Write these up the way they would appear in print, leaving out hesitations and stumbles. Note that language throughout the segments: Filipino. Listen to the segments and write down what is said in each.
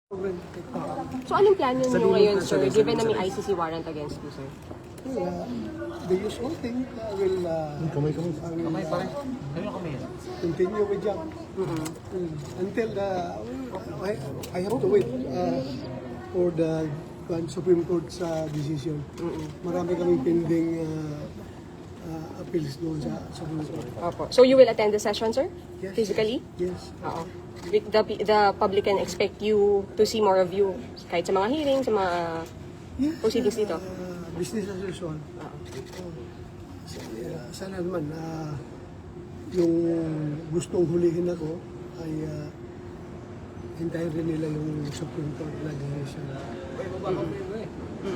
So anong plano niyo ngayon, sir, given na may ICC warrant against you, sir? Well, the usual thing, I will continue with job until I have to wait for the Supreme Court's decision. Marami kaming pending appeals doon sa Supreme Court. So you will attend the session, sir? Yes. Physically? Yes. Oo. The public can expect you to see more of you kahit sa mga hearings, sa mga proceedings dito? Business as usual. Sana naman yung gustong hulihin ako ay hintayin rin nila yung Supreme Court na decision.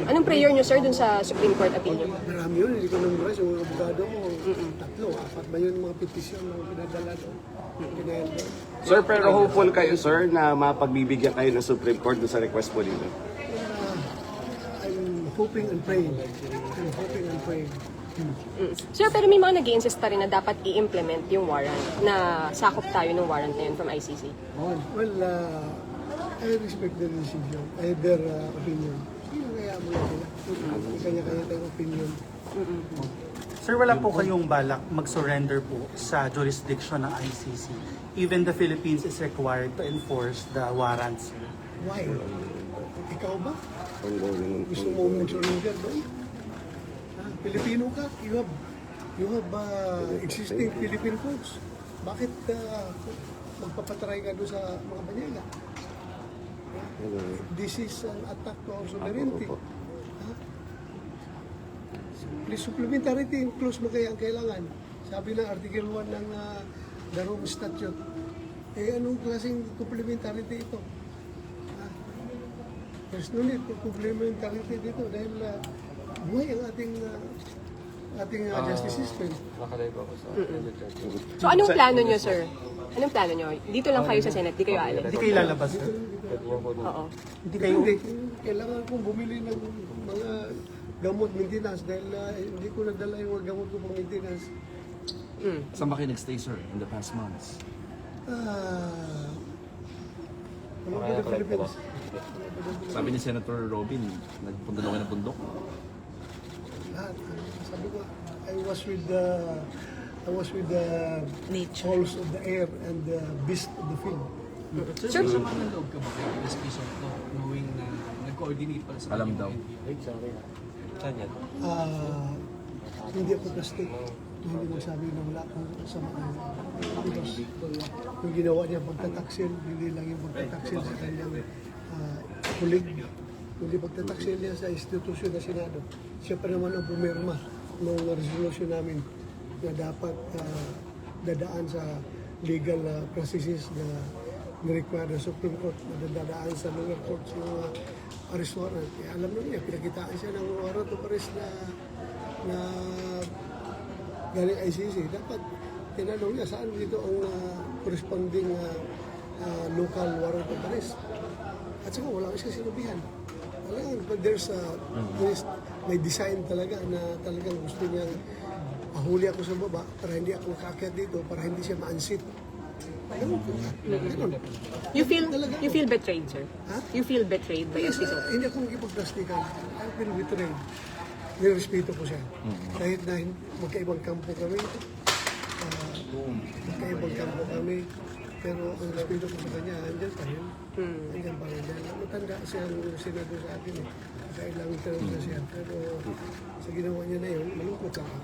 Anong prayer niyo, sir, dun sa Supreme Court opinion? Marami yun, hindi ko numbers. Yung mga abogado ko, 3, 4 ba yun mga petisyon na pinadala doon? Sir, pero hopeful kayo, sir, na mapagbibigyan kayo ng Supreme Court sa request po dito? I'm hoping and praying. I'm hoping and praying. Sir, pero may mga nag-i-insist pa rin na dapat i-implement yung warrant, na sakop tayo ng warrant na yun from ICC. Well, I respect their decision, their opinion. Sige, kaya mo lang sila. Kanya-kanya tayong opinion. Sir, wala po kayong balak mag-surrender po sa jurisdiction ng ICC. Even the Philippines is required to enforce the warrants. Why? Ikaw ba? Gusto mo mag-surrender doon? Pilipino ka? You have existing Philippine codes. Bakit magpapatry ka doon sa mga banyaga? This is an attack to our sovereignty. Please, supplementarity and clause mo kaya ang kailangan. Sabi ng Article 1 ng the Rome Statute. Anong klaseng complementarity ito? There's no need for complementarity dito dahil buhay ang ating justice system. So anong plano niyo, sir? Anong plano niyo? Dito lang kayo sa Senate, di kayo alis? Hindi kayo lalabas, sir? Oo. Hindi kayo... Hindi, kailangan kong bumili ng mga gamot maintenance dahil hindi ko nagdala yung mga gamot ko pang maintenance. Saan ba kayo nag-stay, sir, in the past months? Ano ba the Philippines? Sabi ni Senator Robin, nagpunta daw kayo ng bundok. Lahat. Sabi ko, I was with the halls of the air and the beast of the field. Sir, sama ng loob ka ba kay SP Soto, knowing na nag-coordinate pala sa Alam daw. Saan yan? Hindi ako plastic. Hindi mo sabi na wala akong samaan. Because yung ginawa niya pagtataksil, hindi lang yung pagtataksil sa kanyang kulig. Hindi pagtataksil niya sa institusyon na Senado. Siya pa naman ang pumirma ng resolution namin na dapat dadaan sa legal processes na ni-require ng Supreme Court na dadaan sa lower courts yung arrest warrant. Alam naman niya, pinakitaan siya ng warrant of arrest na galing ICC. Dapat tinanong niya saan dito ang corresponding local warrant of arrest. At saka wala siya sinabihan. Talagang may design talaga na talagang gusto niya mahuli ako sa baba para hindi ako makaakyat dito, para hindi siya ma-unseat. You feel betrayed, sir? You feel betrayed by SP Soto? Hindi ako magkipagplastikan. I feel betrayed. Nirespeto ko siya. Kahit na magkaibang kampo kami, pero ang respeto ko sa kanya, andyan pa rin. Andyan pa rin. Matanda siya ang senador sa akin eh. Kailang term na siya. Pero sa ginawa niya na yun, malungkot ako.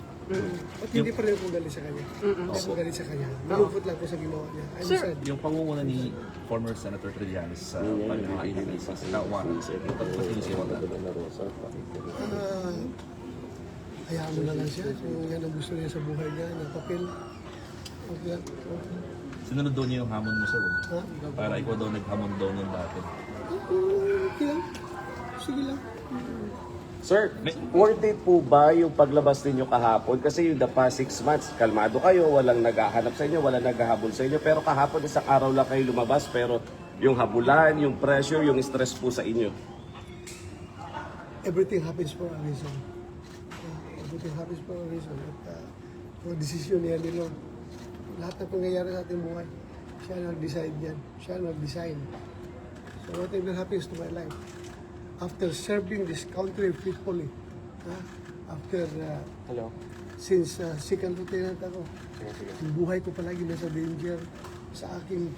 At hindi pa rin ako galit sa kanya. Hindi ako galit sa kanya. Malungkot lang ako sa ginawa niya. I'm sad. Yung pangunguna ni former Senator Trillanes sa pag-ICC na warrants, pag-inisiwa na. Hayaan mo na lang siya. Kung yan ang gusto niya sa buhay niya, na papel. Okay lang. Sinunod daw niya yung hamon mo, sir. Ha? Para ikaw daw naghamon daw nun dati. Okay lang. Sige lang. Sir, worth it po ba yung paglabas ninyo kahapon? Kasi yung the past 6 months, kalmado kayo, walang naghahanap sa inyo, walang naghahabol sa inyo. Pero kahapon, isang araw lang kayo lumabas, pero yung habulan, yung pressure, yung stress po sa inyo. Everything happens for a reason. Everything happens for a reason. At for decision niya ni Lord. Lahat na pangyayari sa ating buhay, siya nag-decide yan. Siya nag-design. So whatever happens to my life, after serving this country faithfully, after, since second lieutenant ako, yung buhay ko palagi nasa danger sa aking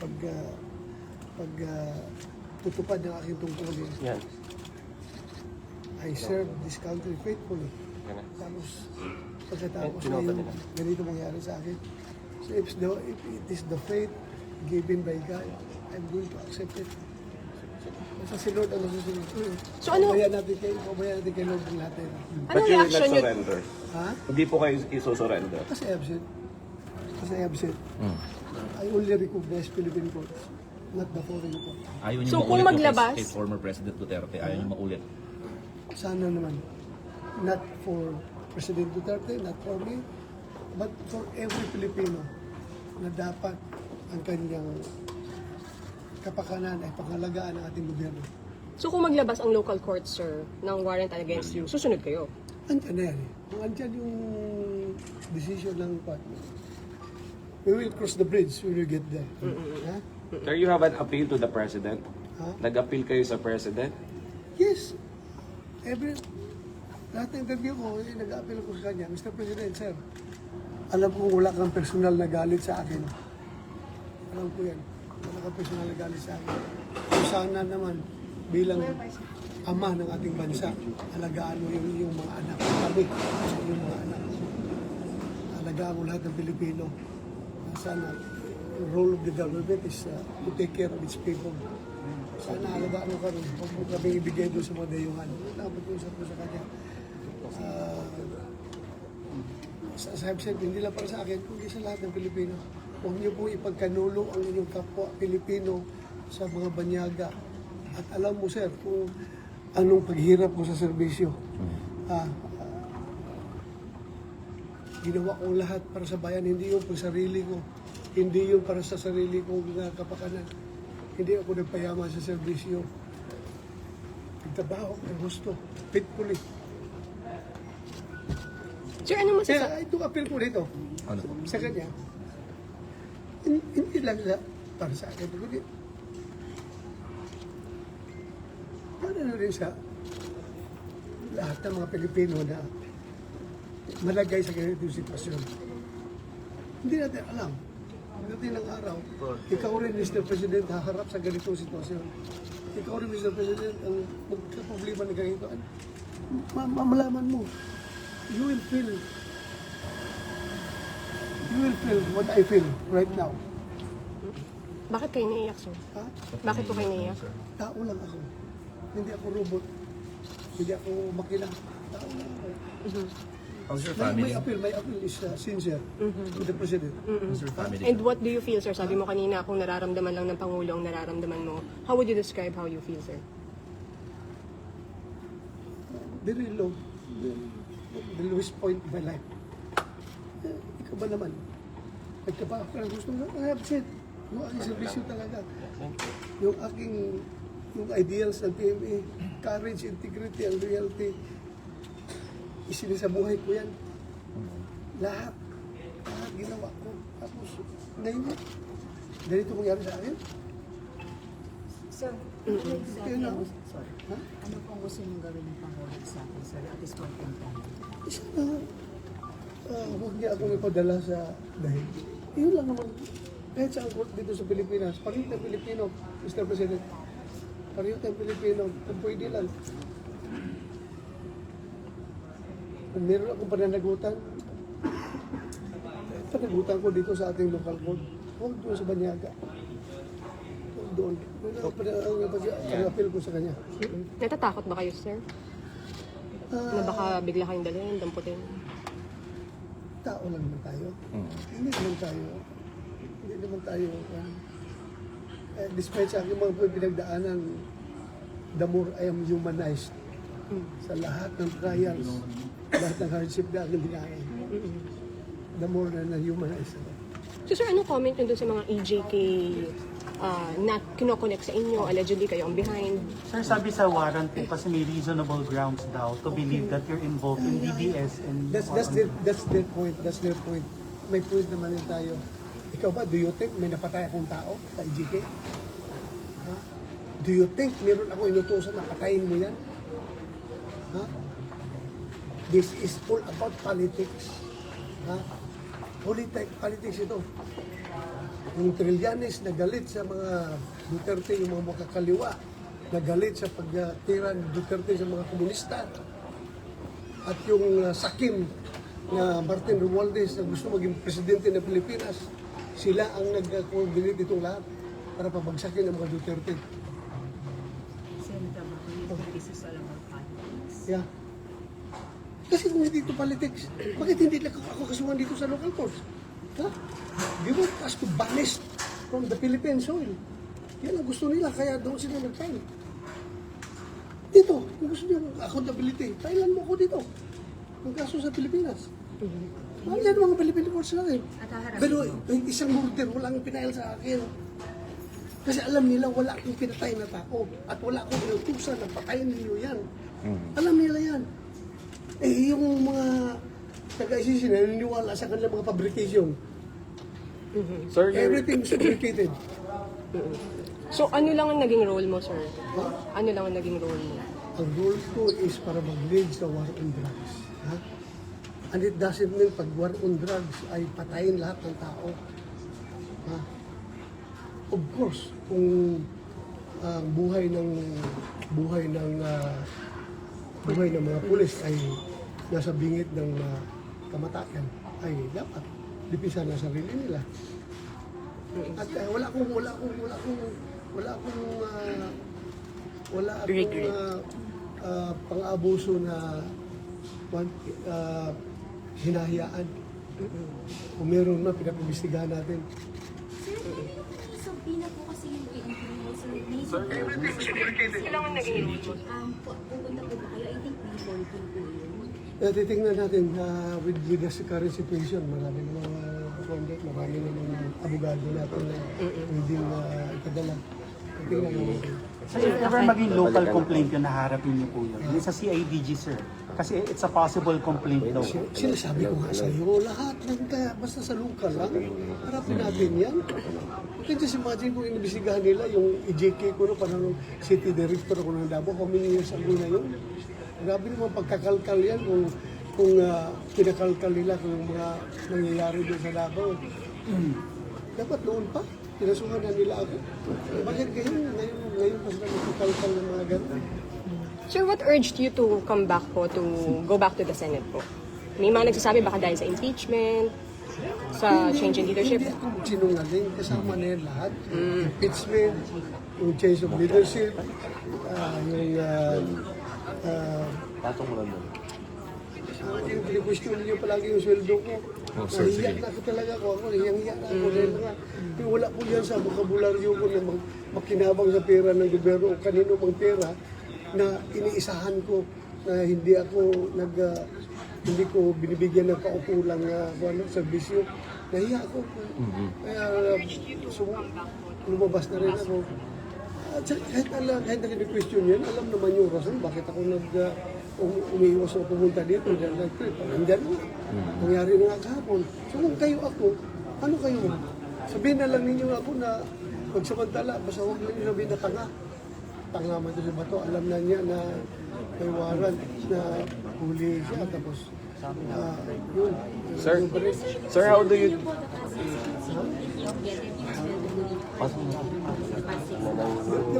tutupad ng aking tungkulin. I serve this country faithfully. Tapos, pagkatapos na yung ganito mangyari sa akin, so if it is the faith given by God, I'm going to accept it. Basta si Lord ang nasusunod ko. So ano- Pabayaan natin kay Lord ang lahat. But you will not reaction niyo? surrender. Ha? Hindi po kayo isusurrender. Kasi absent. I only recognize Philippine courts, not the foreign court. Ayaw niyo So, kung maulit yung maglabas- kay former President Duterte, ayaw niyo maulit. Sana naman. Not for President Duterte, not for me, but for every Filipino na dapat ang kanyang kapakanan ay pangalagaan ng ating gobyerno. So kung maglabas ang local court, sir, ng warrant against you, susunod kayo? Andyan na yan eh. Kung andyan yung decision ng department, we will cross the bridge when we get there. Ha? Sir, you have an appeal to the President? Ha? Nag-appeal kayo sa President? Yes. Lahat ng interview ko, nag-appeal ko sa kanya, Mr. President, sir, alam ko wala kang personal na galit sa akin. Alam ko yan. Wala kang personal na galit sa akin. So sana naman, bilang ama ng ating bansa, alagaan mo yung mga anak. Kami, yung mga anak. Alagaan mo lahat ng Pilipino. Sana, the role of the government is to take care of its people. Sana alagaan mo kami. Huwag mo kami ibigay doon sa mga dayuhan. Dapat ko usap ko sa kanya. Sabi siya, hindi lang para sa akin, kundi sa lahat ng Pilipino. Huwag niyo po ipagkanulo ang inyong kapwa Pilipino sa mga banyaga. At alam mo, sir, kung anong paghirap ko sa serbisyo. Ginawa ko lahat para sa bayan, hindi yung pang sarili ko. Hindi yung para sa sarili kong kapakanan. Hindi ako nagpayaman sa serbisyo. Nagtrabaho, ng gusto, faithfully. Sir, ano Kaya masasabi? ito appeal ko dito Ano po? sa kanya. Hindi lang para sa akin, kundi para na rin sa lahat ng mga Pilipino na malagay sa ganitong sitwasyon. Hindi natin alam. Pagdating ng araw, ikaw rin, Mr. President, haharap sa ganitong sitwasyon. Ikaw rin, Mr. President, ang magkaproblema na ganito. Mamalaman mo. You will feel what I feel right now. Bakit kayo naiyak, sir? Ha? Bakit po kayo naiyak? Tao lang ako. Hindi ako robot. Hindi ako makina. Tao lang ako. How's your My family? appeal is sincere with the President. How's your family? And what do you feel, sir? Sabi mo kanina, kung nararamdaman lang ng Pangulo ang nararamdaman mo, how would you describe how you feel, sir? Very low. The lowest point of my life. Ikaw ba naman? Nagtrabaho ka ng gusto mo? I absent. Yung aking servisyo talaga. Yung ideals ng PMA, courage, integrity, and loyalty, isinisabuhay ko yan. Lahat ginawa ko. Tapos, ngayon, ganito mangyari sa akin. Sir, Kaya na, sorry. ha? Ano pong gusto niyong gawin ng Pangulo sa akin, sir, at this point in time? Isa na, huwag niya akong ipadala sa dahil. Yun lang naman. Kahit sa court dito sa Pilipinas, pareho tayong Pilipino, Mr. President. Pareho tayong Pilipino, kung pwede lang. Kung meron akong pananagutan, panagutan ko dito sa ating local court. Huwag doon sa Banyaga. Huwag doon. Ang appeal ko sa kanya. Natatakot ba kayo, sir? Na baka bigla kayong dalhin, damputin? Tao lang naman tayo. Hindi naman tayo, despite sa aking mga pinagdaanan, the more I am humanized sa lahat ng trials, lahat ng hardship na aking dinaanan. The more na humanized ako. So, sir, anong comment nyo dun sa mga EJK na kinoconnect sa inyo? Allegedly, kayo ang behind. Sir, sabi sa warrant po kasi may reasonable grounds daw to believe that you're involved in DDS and... That's their point. That's their point. May point naman din tayo. Ikaw ba, do you think may napatay akong tao sa EJK? Ha? Do you think meron ako inutusan na patayin mo yan? Ha? This is all about politics. Ha? Politics ito. Yung Trillanes nagalit sa mga Duterte, yung mga makakaliwa, nagalit sa pagtira ni Duterte sa mga komunista. At yung Sakim na Martin Romualdez na gusto maging presidente ng Pilipinas, sila ang nag-coordinate itong lahat para pabagsakin ang mga Duterte. Senator Martin, this is all about politics. Yeah. Kasi kung hindi ito politics, bakit hindi lang ako kasuhan dito sa local courts? Ha? They want us to banish from the Philippine soil. Yan ang gusto nila, kaya doon sila nag-file. Dito, kung gusto nyo ng accountability, filean mo ako dito. Ang kaso sa Pilipinas. Ano yan mga Philippine courts natin? At haharapin Pero mo. yung isang murder, walang pinail sa akin. Kasi alam nila wala akong pinatay na tao at wala akong inutusan na patayin ninyo yan. Alam nila yan. Eh, yung mga taga-ICC na naniniwala sa kanilang mga fabrication, Sir, you're- everything's fabricated. So, ano lang ang naging role mo, sir? Ano lang ang naging role mo? Ang role ko is para mag-lead sa war on drugs. Ha? And it doesn't mean pag war on drugs ay patayin lahat ng tao. Ha? Of course, kung ang buhay ng mga pulis ay nasa bingit ng kamatayan, ay dapat lipisan na sarili nila. At wala akong Regret. pang-abuso na hinahayaan. Kung meron na, pinapimbestigahan natin. So, pina po kasi yung PNP, so, Kailangan naging role mo. pupunta po ba kayo? I think before po yun. Titingnan natin with the current situation, marami namang conduct, marami namang abogado natin na hindi ipadala. Titingnan natin. Sir, if ever maging local complaint yun, naharapin niyo po yun. Yung sa CIDG, sir. Kasi it's a possible complaint daw. Sinasabi ko nga sa iyo, lahat ng basta sa local lang, harapin natin yan. You can just imagine kung inibisigahan nila yung EJK ko no, parang city director ko ng Davao, how many years ago na yun. Grabe naman pagkakalkal yan kung kinakalkal nila kung yung mga nangyayari doon sa Davao. Dapat noon pa, pinasuhan na nila ako. Bakit ngayon pa sila nagkakalkal ng mga ganun? Sir, what urged you to come back po, to go back to the Senate po? May mga nagsasabi baka dahil sa impeachment, sa change in leadership. Hindi ako sinungaling, kasama na yan lahat. Impeachment, yung change of leadership, Patong mo lang doon. yung pinikwestiyon niyo palagi yung sweldo ko. Nahiyak na ako talaga ako. Hiyang-hiyak na ako. Dahil mga, wala po yan sa vokabularyo ko na makinabang sa pera ng gobyerno o kanino mang pera na iniisahan ko na hindi hindi ko binibigyan ng kaukulang serbisyo. Nahiya ako. Kaya lumabas na rin ako. At kahit nag-question yan, alam naman yung rason bakit ako umiiwas o pumunta dito. Dahil nandyan na. Nangyari na nga kahapon. So kung kayo ako, ano kayo? Sabihin na lang ninyo ako na pagsamantala, basta huwag lang nyo sabihin na tanga. Tanga man ito si Bato. Alam na niya na may warrant na huli siya. Tapos, yun. Sir, how do you...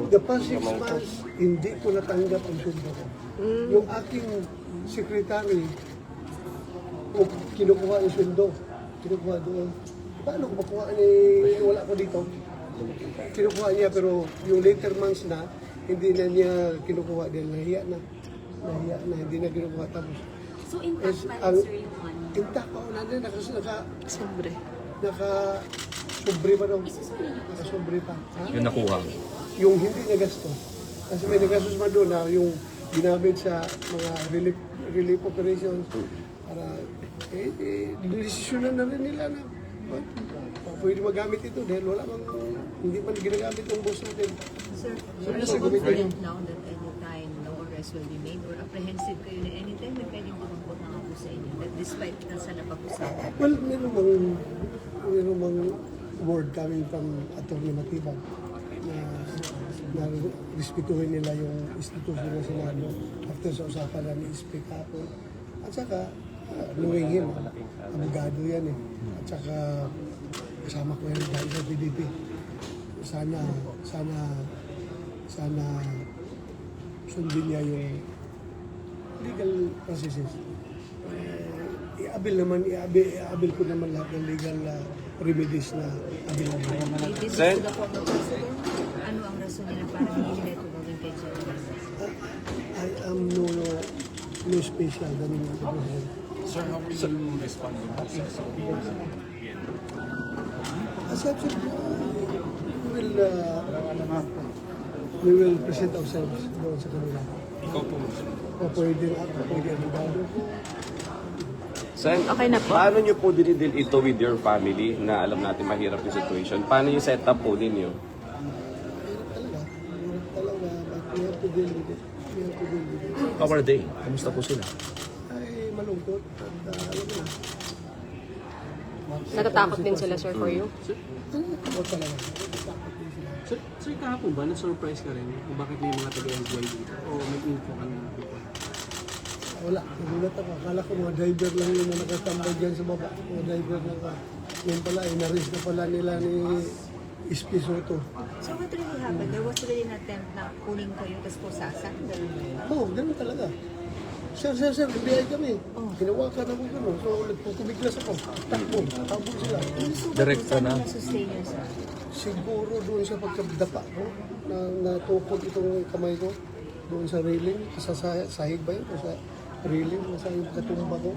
The past 6 months, hindi ko natanggap ang sundo ko. Yung aking secretary, kinukuha yung sundo. Kinukuha doon. Paano ko makuha wala ko dito? Kinukuha niya pero yung later months na, hindi na niya kinukuha dahil nahiya na. Hindi na kinukuha tapos. So, intact pa ang rin, sir, yung one. intact pa nandun, Sobre. naka-sobre pa daw. Naka-sobre pa. Ha? Yung nakuha. Yung hindi nagastos. Kasi may nagastos pa doon na yung ginamit sa mga relief operations para desisyonan na rin nila na pwede magamit ito dahil wala mang hindi man ginagamit yung boss natin. Sir, So, are you nasa gamitin confident yun. now that anytime no arrest will be made or apprehensive kayo na anytime na pwedeng tumampot na ako sa inyo that despite nasa napag-usapan? Well, meron mang word coming from Atty. Matibag na na respetuhin nila yung institusyon ng Senado after sa usapan na ni-speak ako. At saka, knowing him, abogado yan eh. At saka, kasama ko yan dahil sa PDP. Sana sundin niya yung legal processes. Iabil ko naman lahat ng legal remedies na available. This is Sen? the former president. Ano ang rason nila para hindi nila ito gawin kay Jerry? I am no special than the president. Sir, how will you respond to this? As such, we will present ourselves doon sa kanila. Ikaw po. O pwede abogado ko. Sen, paano nyo po dinidil ito with your family na alam natin mahirap yung situation? Paano yung setup po ninyo? Hirap talaga. But we have to deal with it. How are they? Kamusta po sila? Ay, malungkot. At alam mo na. Natatakot din sila, sir, for you? Ako talaga. Natatakot din sila. Sir, kahapon ba, na-surprise ka rin kung bakit may mga taga-NBI dito? O may info ka na? Wala, nagulat ako. Akala ko mga driver lang yung nakatambay dyan sa baba. Mga driver lang ka. Yun pala, inaris na pala nila ni SP Soto. So what really happened? There was really an attempt na kunin kayo tapos pusasan? Ganun ba yun? Oo, ganun talaga. Sir, bibiyay kami. Hinawakan ako gano'n. So, nagpukumiglas ako. Takbo, habol sila. Yung sugat Direkta kung saan na. nasusustain yun, sir? Siguro doon sa pagkadapa ko, na natukod itong kamay ko, doon sa railing, sa sahig ba yun? O sa railing, nasa yung katumba ko.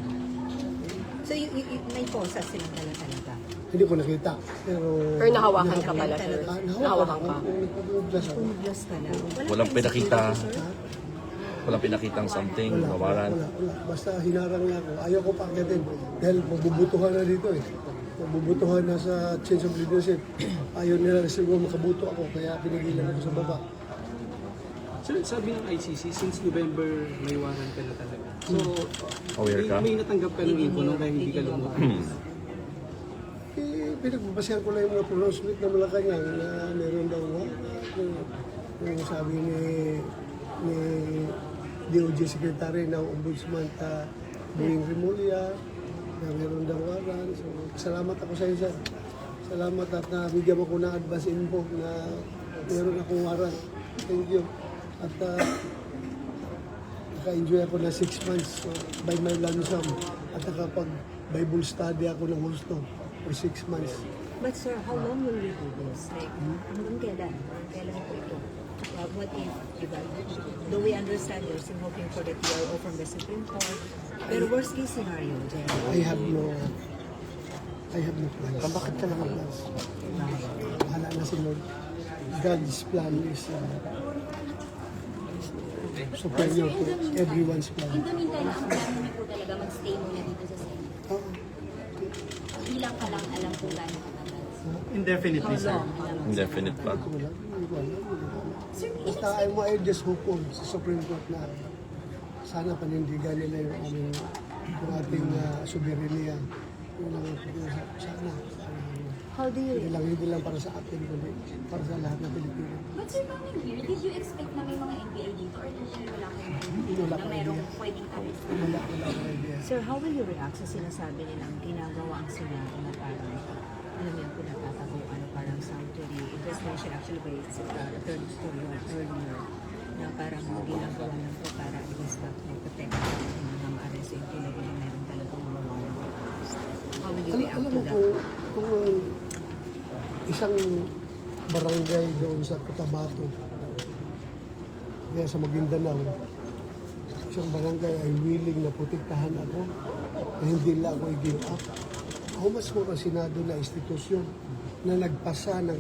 So may posa silang dala talaga? Hindi ko nakita. Pero Or nahawakan ka pala, sir? Nahawakan Nahawakan ka? ako. Nagpapaglas ako. Pumiglas ka lang? Walang kayong pinakita. security, sir? Walang pinakitang something, mawaran. Wala. Basta hinarang niya ako. Ayaw ko pakitin. Dahil mabubutuhan na dito eh. Mabubutuhan na sa change of leadership. Ayaw nila na siguro makabuto ako. Kaya pinigilan ako sa baba. Sir, sabi ng ICC, since November, may warrant ka na talaga. So, Aware ka? may natanggap ka ng info nung kaya hindi ka lumot. Pinagbabasihan ko lang yung mga pronouncement na Malacanang na meron daw yung sabi ni DOJ Secretary na Ombudsman Boying Rimulya na meron daw waran. So, salamat ako sa isa. Salamat at nabigyan mo ko ng advance info na meron akong waran. Thank you. At naka-enjoy ako na 6 months by my lansam at nakapag-Bible study ako ng gusto for 6 months. But sir, how long will you do this? Like, hanggang kailan? Kailan po ito? What if, diba, though we understand you're still hoping for the TRO from the Supreme Court, pero worst case scenario, General. I have no plans. Bakit ka naman plans? Bahala na si Lord. God's plan is superior to everyone's plan. In the meantime, ang plano niyo po talaga mag-stay muna dito sa Senate. Oo. Ilang ka lang alam kung gaano katagal. Indefinitely, sir. Indefinite pa. Hindi ko alam. Basta I just hope on sa Supreme Court na sana panindigan nila yung ating soberanya. Yun lang ang pag-uusap. Sana. How do you Hindi lang para sa atin, kundi para sa lahat ng Pilipino. But sir, coming here, did you expect na may mga NBI dito or wala kayong Wala na akong merong idea. pwedeng arrest? Wala akong idea. Sir, how will you react sa sinasabi nilang ginagawa ang Senado na parang, alam mo yung pinatataguan, parang sanctuary? It was mentioned actually by Attorney Story earlier na parang ginagawa lang po para against that protect ng mga arrest yung tulad na meron talagang mga warrant. How will you react Alam to mo that? kung isang barangay doon sa Cotabato, kaya sa Maguindanao, isang barangay ay willing na protektahan ako na hindi lang ako i-give up. How much more ang Senado na institusyon na nagpasa ng